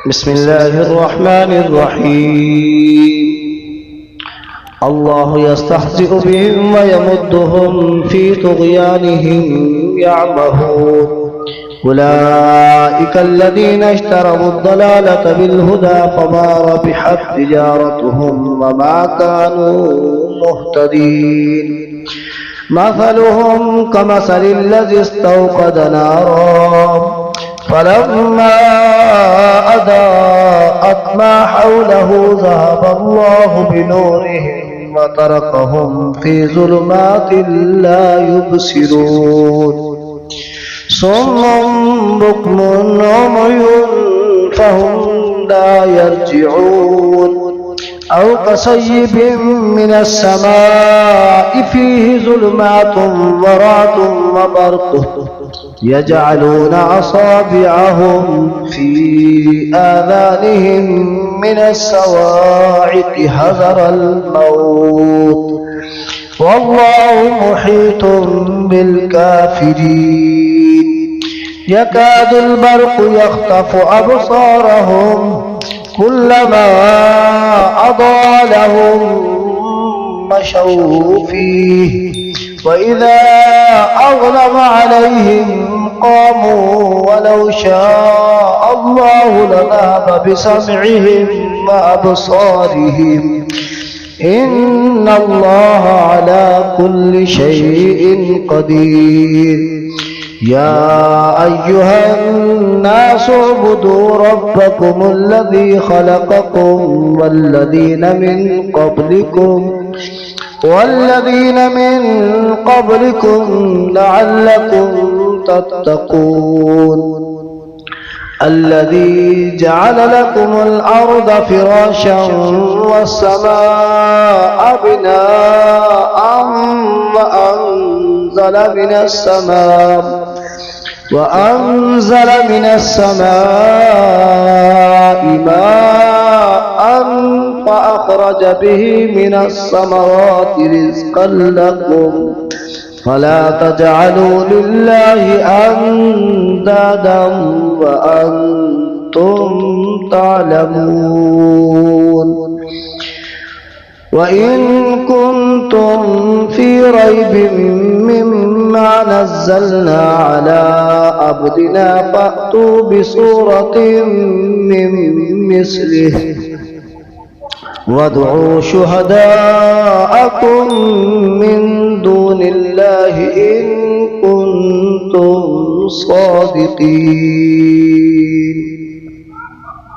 بسم الله الرحمن الرحيم. الله يستهزئ بهم ويمدهم في طغيانهم يعمهون. أولئك الذين اشتروا الضلالة بالهدى فما ربحت تجارتهم وما كانوا مهتدين. مثلهم كمثل الذي استوقد نارا فلما أضاءت ما حوله ذهب الله بنورهم وتركهم في ظلمات لا يبصرون. صم بكم عمي فهم لا يرجعون. أو كصيب من السماء فيه ظلمات ورعد وبرق يجعلون أصابعهم في آذانهم من الصواعق حذر الموت والله محيط بالكافرين. يكاد البرق يخطف أبصارهم كلما أضاء لهم مشوا فيه وإذا أظلم عليهم قاموا ولو شاء الله لذهب بسمعهم وأبصارهم إن الله على كل شيء قدير. يا أيها الناس اعبدوا ربكم الذي خلقكم والذين من قبلكم لعلكم تتقون. الذي جعل لكم الأرض فراشا والسماء بناء وأنزل من السماء ماء فأخرج به من الثمرات رزقا لكم فلا تجعلوا لله أندادا وأنتم تعلمون. وإن كنتم في ريب مما نزلنا على عبدنا فأتوا بسورة من مثله وادعوا شهداءكم من دون الله إن كنتم صادقين.